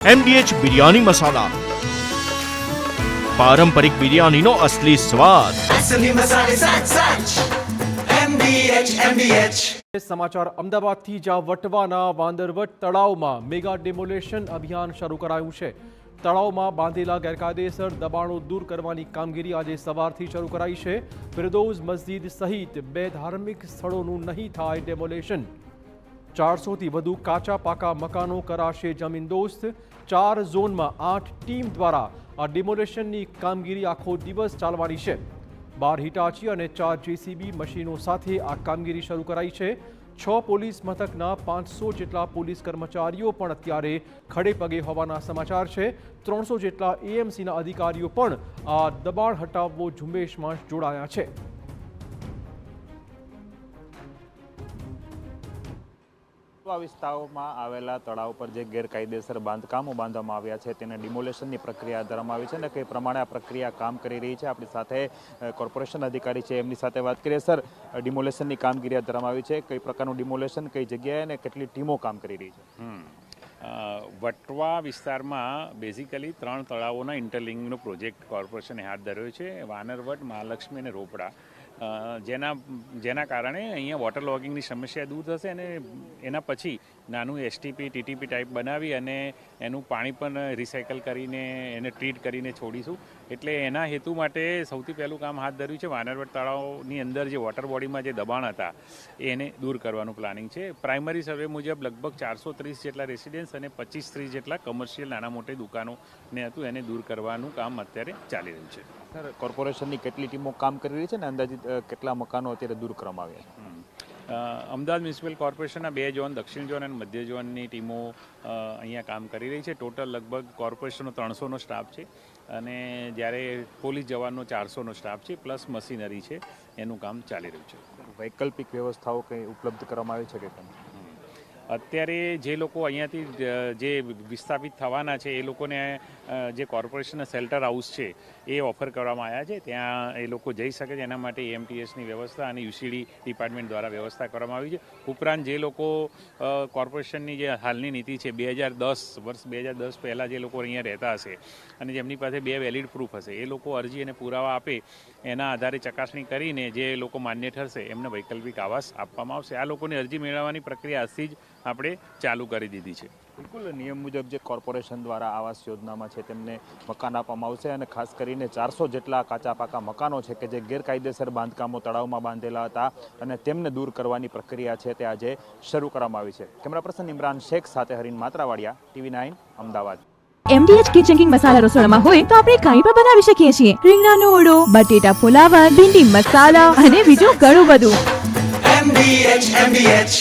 MDH biryani મસાલા, પારંપરિક બિરયાનીનો અસલી સ્વાદ. असली मसाले साच साच MDH સમાચાર અમદાવાદથી જ્યાં વટવાના વાંદરવટ તળાવમાં મેગા ડિમોલેશન અભિયાન શરૂ કરાયું છે. તળાવમાં બાંધેલા ગેરકાયદેસર દબાણો દૂર કરવાની કામગીરી આજે સવારથી શરૂ કરાઈ છે. ફિરદૌસ મસ્જિદ સહિત 2 ધાર્મિક સ્થળોનું નહીં થાય ડેમોલેશન. 400થી વધુ કાચા પાકા મકાનો કરાશે જમીનદોસ્ત. 4 ઝોનમાં 8 ટીમ દ્વારા આ ડિમોલેશનની કામગીરી આખો દિવસ ચાલવાની છે. 12 હિટાચી અને 4 જેસીબી મશીનો સાથે આ કામગીરી શરૂ કરાઈ છે. 6 પોલીસ મથકના 500 જેટલા પોલીસ કર્મચારીઓ પણ અત્યારે ખડે પગે હોવાના સમાચાર છે. 300 જેટલા એએમસીના અધિકારીઓ પણ આ દબાણ હટાવવો ઝુંબેશમાં જોડાયા છે. વિસ્તારોમાં આવેલા તળાવ પર જે ગેરકાયદેસર બાંધકામો બાંધવામાં આવ્યા છે તેને ડિમોલેશનની પ્રક્રિયા ધરવામાં આવી છે અને કઈ પ્રમાણે આ પ્રક્રિયા કામ કરી રહી છે આપણી સાથે કોર્પોરેશન અધિકારી છે એમની સાથે વાત કરીએ. સર, ડિમોલેશનની કામગીરી ધરવામાં આવી છે, કઈ પ્રકારનું ડિમોલેશન, કઈ જગ્યાએ અને કેટલી ટીમો કામ કરી રહી છે? વટવા વિસ્તારમાં બેઝિકલી 3 તળાવોના ઇન્ટરલિંકનો પ્રોજેક્ટ કોર્પોરેશને હાથ ધર્યો છે, વાનરવટ, મહાલક્ષ્મી અને રોપડા. જેના કારણે અહીંયા વોટર લોગિંગની સમસ્યા દૂર થશે અને એના પછી નાનું એસટીપી ટીટીપી ટાઈપ બનાવી અને એનું પાણી પણ રિસાયકલ કરીને એને ટ્રીટ કરીને છોડીશું. એટલે એના હેતુ માટે સૌથી પહેલું કામ હાથ ધર્યું છે. વાનરવટ તળાવની અંદર જે વોટર બોડીમાં જે દબાણ હતા એને દૂર કરવાનું પ્લાનિંગ છે. પ્રાઇમરી સર્વે મુજબ લગભગ 430 જેટલા રેસિડેન્સ અને 25-30 જેટલા કમર્શિયલ નાના મોટી દુકાનોને હતું એને દૂર કરવાનું કામ અત્યારે ચાલી રહ્યું છે. સર, કોર્પોરેશનની કેટલી ટીમો કામ કરી રહી છે અને અંદાજિત કેટલા મકાનો અત્યારે દૂર કરવામાં આવ્યા છે? અમદાવાદ મ્યુનિસિપલ કોર્પોરેશનના 2 ઝોન, દક્ષિણ ઝોન અને મધ્ય ઝોનની ટીમો અહીંયા કામ કરી રહી છે. ટોટલ લગભગ કોર્પોરેશનનો 300નો સ્ટાફ છે અને જ્યારે પોલીસ જવાનનો 400નો સ્ટાફ છે, પ્લસ મશીનરી છે. એનું કામ ચાલી રહ્યું છે. વૈકલ્પિક વ્યવસ્થાઓ કંઈ ઉપલબ્ધ કરવામાં આવી છે કે કેમ? અત્યારે જે લોકો અહીંયાથી જે વિસ્થાપિત થવાના છે એ લોકોને જે કોર્પોરેશનના શેલ્ટર હાઉસ છે એ ઓફર કરવામાં આવ્યા છે. ત્યાં એ લોકો જઈ શકે છે. એના માટે એમટીએસની વ્યવસ્થા અને યુસીડી ડિપાર્ટમેન્ટ દ્વારા વ્યવસ્થા કરવામાં આવી છે. ઉપરાંત જે લોકો કોર્પોરેશનની જે હાલની નીતિ છે વર્ષ 2010 પહેલાં જે લોકો અહીંયા રહેતા હશે અને જેમની પાસે 2 વેલિડ પ્રૂફ હશે એ લોકો અરજી અને પુરાવા આપે એના આધારે ચકાસણી કરીને જે લોકો માન્ય ઠરશે એમને વૈકલ્પિક આવાસ આપવામાં આવશે. આ લોકોની અરજી મેળવવાની પ્રક્રિયા આજથી જ આપણે ચાલુ કરી દીધી છે. બિલકુલ, નિયમ મુજબ જે કોર્પોરેશન દ્વારા આવાસ યોજનામાં છે તેમને મકાન આપવામાં આવશે અને ખાસ કરીને 400 જેટલા કાચા પાકા મકાનો છે કે જે ગેરકાયદેસર બાંધકામો તળાવમાં બાંધેલા હતા અને તેમને દૂર કરવાની પ્રક્રિયા છે તે આજે શરૂ કરવામાં આવી છે. કેમેરા પર્સન ઇમરાન શેખ સાથે Harin Matravadiya, TV9 Ahmedabad. MDH kitchen king masala રસોડામાં હોય તો આપણે કંઈ પણ બનાવી શકીએ છીએ. રીંગણાનો ઓળો, બટેટા ફુલાવર, ભીંડી મસાલા અને બીજું ઘણું બધું. MDH